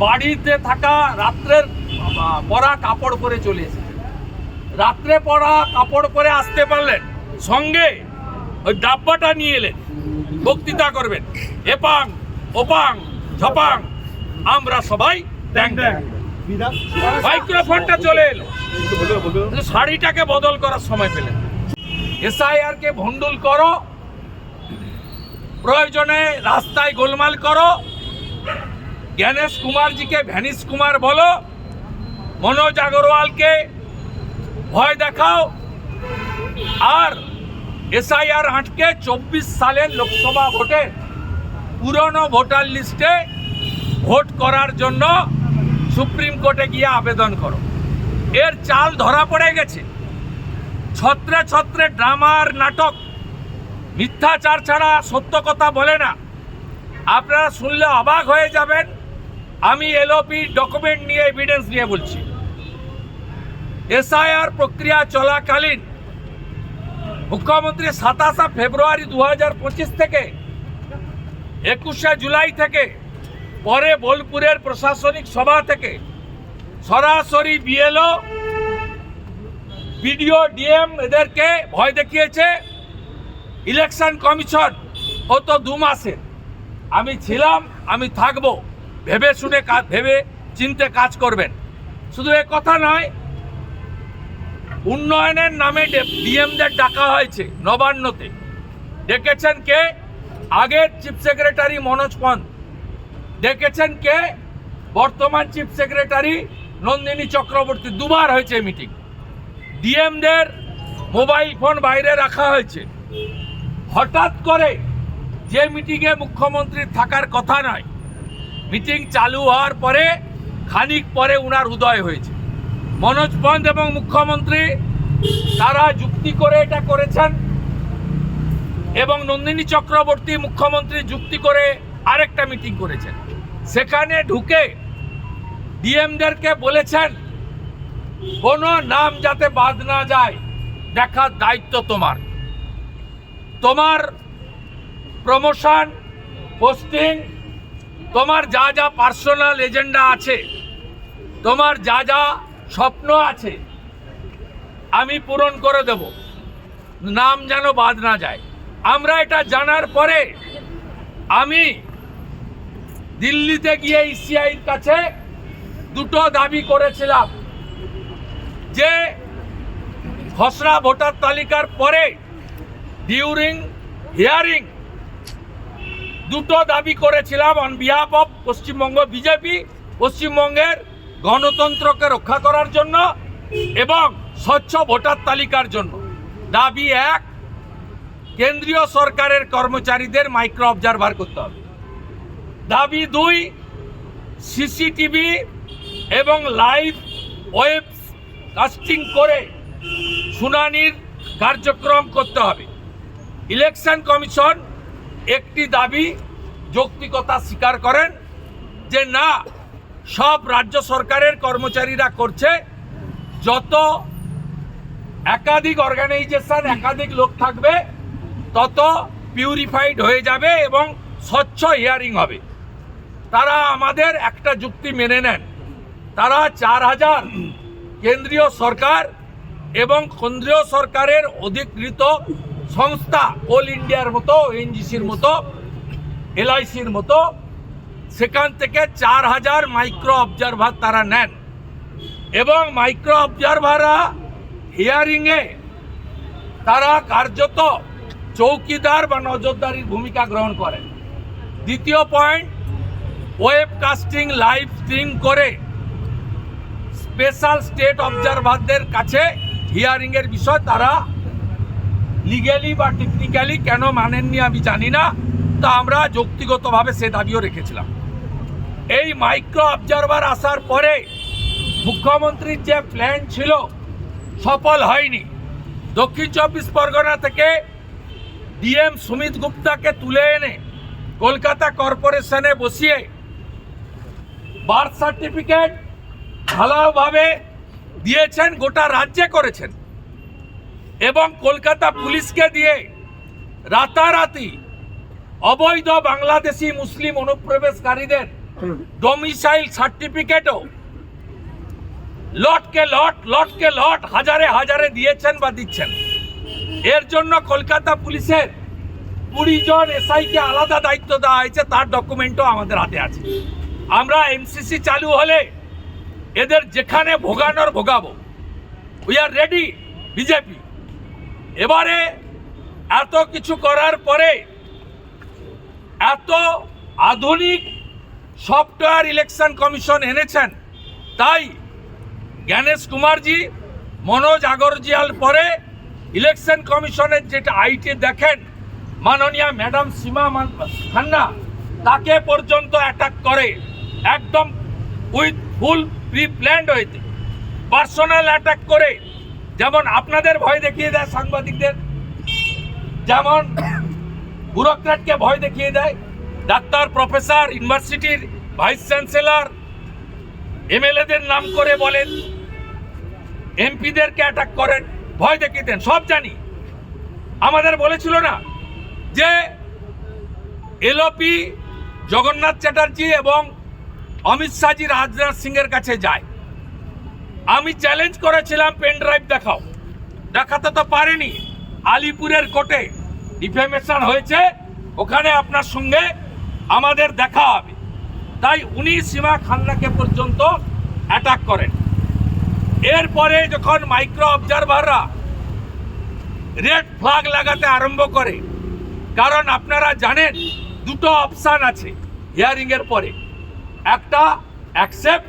বাড়িতে থাকা রাত্রের পরা কাপড় পরে চলে এসেছেন। রাত্রে পরা কাপড় পরে আসতে পারলেন, সঙ্গে ওই ডাব্বাটা নিয়ে এলেন, বক্তৃতা করবেন, এপাং ওপাং ঝপাং আমরা সবাই ড্যাং ড্যাং। মাইক্রোফোনটা চলে এলো, শাড়িটাকে বদল করার সময় পেলেন। এসআইআর কে ভন্ডুল করো, প্রয়োজনে রাস্তায় গোলমাল করো, জ্ঞানেশ কুমারজিকে ভ্যানিশ কুমার বলো, মনোজ আগরওয়ালকে ভয় দেখাও, আর এসআইআর আটকে 24 সালের লোকসভা ভোটে পুরনো ভোটার লিস্টে ভোট করার জন্য সুপ্রিম কোর্টে গিয়ে আবেদন করো। এর চাল ধরা পড়ে গেছে। ছত্রে ছত্রে ড্রামার নাটক, মিথ্যাচার ছাড়া সত্য কথা বলে না। আপনারা শুনলে অবাক হয়ে যাবেন। আমি এলওপি ডকুমেন্ট নিয়ে, এভিডেন্স নিয়ে বলছি। এসআইআর প্রক্রিয়া চলাকালীন মুখ্যমন্ত্রী 27 ফেব্রুয়ারি 2025 থেকে 21 জুলাই থেকে পরে বোলপুরের প্রশাসনিক সভা থেকে সরাসরি বিএলও, বিডিও, ডিএম এদেরকে ভয় দেখিয়েছে। ইলেকশন কমিশন ও তো 2 মাসের, আমি ছিলাম, আমি থাকবো, ভেবে শুনে ভেবে চিনতে কাজ করবেন। শুধু এ কথা নয়, উন্নয়নের নামে ডিএমদের ডাকা হয়েছে নবান্নতে। ডেকেছেন কে? আগের চিফ সেক্রেটারি মনোজ পন্ত। ডেকেছেন কে? বর্তমান চিফ সেক্রেটারি নন্দিনী চক্রবর্তী। 2 বার হয়েছে মিটিং। ডিএমদের মোবাইল ফোন বাইরে রাখা হয়েছে। হঠাৎ করে যে মিটিংয়ে মুখ্যমন্ত্রীর থাকার কথা নয়, মিটিং চালু হওয়ার পরে খানিক পরে উনার উদয় হয়েছে। মনোজ পন্ত এবং মুখ্যমন্ত্রী তারা যুক্তি করে এটা করেছেন, এবং নন্দিনী চক্রবর্তী মুখ্যমন্ত্রী যুক্তি করে আরেকটা মিটিং করেছেন। সেখানে ঢুকে ডিএমদেরকে বলেছেন কোনো নাম যাতে বাদ না যায় দেখার দায়িত্ব তোমার। তোমার প্রমোশন, পোস্টিং, তোমার যা যা পার্সোনাল এজেন্ডা আছে, তোমার যা যা স্বপ্ন আছে, আমি পূরণ করে দেব, নাম যেন বাদ না যায়। আমরা এটা জানার পরে আমি দিল্লিতে গিয়ে ইসিআইর কাছে 2টো দাবি করেছিলাম যে খসড়া ভোটার তালিকার পরে ডিউরিং হিয়ারিং 2টো দাবি করেছিলাম on behalf of Paschimbanga BJP, পশ্চিমবঙ্গের গণতন্ত্রকে রক্ষা করার জন্য এবং স্বচ্ছ ভোটার তালিকার জন্য। দাবি 1, কেন্দ্রীয় সরকারের কর্মচারীদের মাইক্রো অবজারভার করতে হবে। দাবি 2, সিসিটিভি এবং লাইভ ওয়েব কাস্টিং করে শুনানির কার্যক্রম করতে হবে। ইলেকশন কমিশন একটি দাবি যৌক্তিকতা স্বীকার করেন যে না, সব রাজ্য সরকারের কর্মচারীরা করছে, যত একাধিক অর্গানাইজেশন, একাধিক লোক থাকবে তত পিউরিফাইড হয়ে যাবে এবং স্বচ্ছ হিয়ারিং হবে। তারা আমাদের একটা যুক্তি মেনে নেন। তারা 4000 কেন্দ্রীয় সরকার এবং কেন্দ্রীয় সরকারের অধিকৃত সংস্থা, কোল ইন্ডিয়ার মতো, এনজিসির মতো, এলআইসির মতো, সেখান থেকে 4000 মাইক্রো অবজারভার তারা নেন এবং মাইক্রো অবজারভাররা হিয়ারিংয়ে তারা কার্যত চৌকিদার বা নজরদারির ভূমিকা গ্রহণ করেন। দ্বিতীয় point, web casting, live stream করে স্পেশাল স্টেট অবজারভারদের কাছে হিয়ারিংয়ের বিষয় তারা লিগ্যালি বা টেকনিক্যালি কেন মানেননি আমি জানি না, তা আমরা যৌক্তিগতভাবে সে দাবিও রেখেছিলাম। এই মাইক্রো অবজারভার আসার পরে মুখ্যমন্ত্রীর যে প্ল্যান ছিল সফল হয়নি। দক্ষিণ 24 পরগনা থেকে ডিএম সুমিত গুপ্তাকে তুলে এনে কলকাতা কর্পোরেশনে বসিয়ে বার্থ সার্টিফিকেট ভালোভাবে দিয়েছেন, গোটা রাজ্যে করেছেন, এবং কলকাতা পুলিশকে দিয়ে রাতারাতি অবৈধ বাংলাদেশি মুসলিম অনুপ্রবেশকারীদের ডোমিসাইল সার্টিফিকেটও লটকে লট হাজারে হাজারে দিয়েছেন বা দিচ্ছেন। এর জন্য কলকাতা পুলিশের 20 জন এসআইকে আলাদা দায়িত্ব দেওয়া হয়েছে, তার ডকুমেন্টও আমাদের হাতে আছে। আমরা এমসিসি চালু হলে এদের যেখানে ভোগানোর ভোগাবো। We are ready BJP. এবারে এত কিছু করার পরে এত আধুনিক সফটওয়্যার ইলেকশন কমিশন এনেছেন, তাই জ্ঞানেশ কুমারজি, মনোজ আগরজিয়াল পরে ইলেকশন কমিশনের যেটা আইটি দেখেন মাননীয় ম্যাডাম সীমা খান্না, তাকে পর্যন্ত অ্যাটাক করে একদম উইথ ফুল প্রি প্ল্যান্ড হয়েছে, পার্সোনাল অ্যাটাক করে। যেমন আপনাদের ভয় দেখিয়ে দেয় সাংবাদিকদের, যেমন ব্যুরোক্র্যাটকে ভয় দেখিয়ে দেয়, ডাক্তার, প্রফেসর, ইউনিভার্সিটির ভাইস চ্যান্সেলর, এমএলএদের নাম করে বলেন, এমপিদেরকে অ্যাটাক করেন, ভয় দেখিয়ে দেন। সব জানি। আমাদের বলেছিল না যে এলওপি জগন্নাথ চ্যাটার্জি এবং অমিত শাহজি রাজনাথ সিংয়ের কাছে যায়। আমি চ্যালেঞ্জ করেছিলাম পেন ড্রাইভ দেখাও, দেখাতে তো পারেনি। আলিপুরের কোর্টে ডিফেমেশন হয়েছে, ওখানে আপনার সঙ্গে আমাদের দেখা হবে। তাই উনি সীমা খান্নাকে পর্যন্ত অ্যাটাক করেন। এরপরে যখন মাইক্রো অবজারভাররা রেড ফ্ল্যাগ লাগাতে আরম্ভ করে, কারণ আপনারা জানেন দুটো অপশান আছে হিয়ারিং এর পরে, একটা অ্যাকসেপ্ট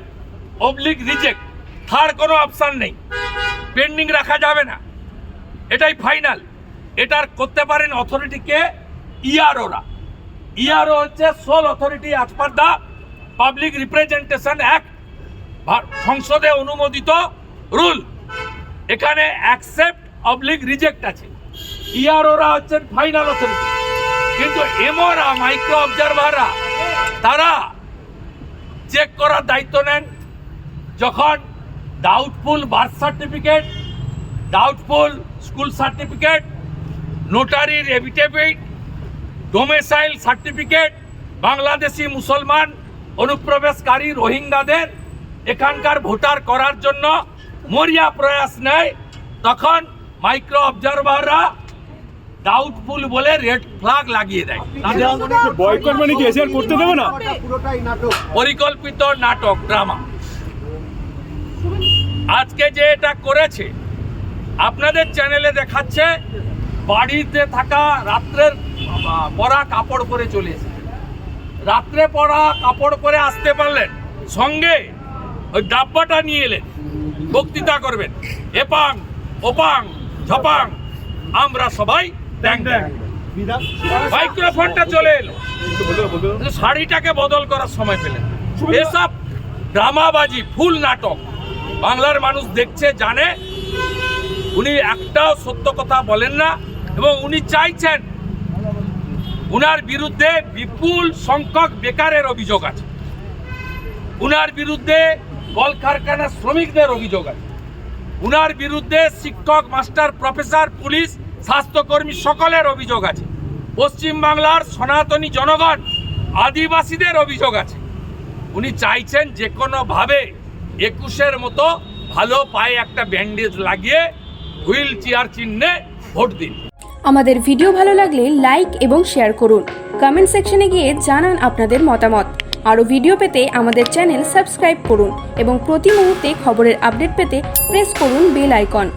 অবলিক রিজেক্ট, থার্ড কোনো অপশান নেই, পেন্ডিং রাখা যাবে না, এটাই ফাইনাল। এটার করতে পারেন অথরিটিকে ইআরওরা। ইআরও হচ্ছে sole authority as per the public representation act, সংসদে অনুমোদিত রুল। এখানে অ্যাকসেপ্ট অবলিক রিজেক্ট আছে, ইআরওরা হচ্ছেন ফাইনাল অথরিটি। কিন্তু এমওরা, মাইক্রো অবজারভাররা, তারা চেক করার দায়িত্ব নেন যখন doubtful birth certificate, doubtful school certificate, নোটারির এফিডেভিট, ডোমিসাইল সার্টিফিকেট, বাংলাদেশি মুসলমান অনুপ্রবেশকারী রোহিঙ্গাদের এখানকার ভোটার করার জন্য মরিয়া প্রয়াস নেয়, তখন মাইক্রো অবজারভাররা ডাউটফুল বলে রেড ফ্ল্যাগ লাগিয়ে দেয়। বয়কট মানে কি এসআর করতে দেবে না? পরিকল্পিত নাটক, ড্রামা। আজকে যে এটা করেছে আপনাদের চ্যানেলে দেখাচ্ছে, বাড়িতে থাকা রাত্রের পরা কাপড় পরে চলে এসেছে। রাত্রে পরা কাপড় পরে আসতে পারলেন, সঙ্গে ওই ডাব্বাটা নিয়ে এলেন, বক্তৃতা করবেন, এপাং ওপাং ঝপাং আমরা সবাই ড্যাং ড্যাং, মাইক্রোফোনটা চলে এলো, শাড়িটাকে বদল করার সময় পেলেন। এসব ড্রামাবাজি, ফুল নাটক বাংলার মানুষ দেখছে, জানে। উনি একটাও সত্য কথা বলেন না, এবং উনি চাইছেন, উনার বিরুদ্ধে বিপুল সংখ্যক বেকারের অভিযোগ আছে, উনার বিরুদ্ধে কলকারখানা শ্রমিকদের অভিযোগ আছে, উনার বিরুদ্ধে শিক্ষক, মাস্টার, প্রফেসর, পুলিশ, স্বাস্থ্যকর্মী সকলের অভিযোগ আছে, পশ্চিমবাংলার সনাতনী জনগণ, আদিবাসীদের অভিযোগ আছে। উনি চাইছেন যে কোনোভাবে 21-এর মতো ভালো পায়ে একটা ব্যান্ডেজ লাগিয়ে হুইল চেয়ার চিহ্নে ভোট দিন। আমাদের ভিডিও ভালো লাগলে লাইক এবং শেয়ার করুন। কমেন্ট সেকশনে গিয়ে জানান আপনাদের মতামত। আরও ভিডিও পেতে আমাদের চ্যানেল সাবস্ক্রাইব করুন এবং প্রতি মুহূর্তে খবরের আপডেট পেতে প্রেস করুন বেল আইকন।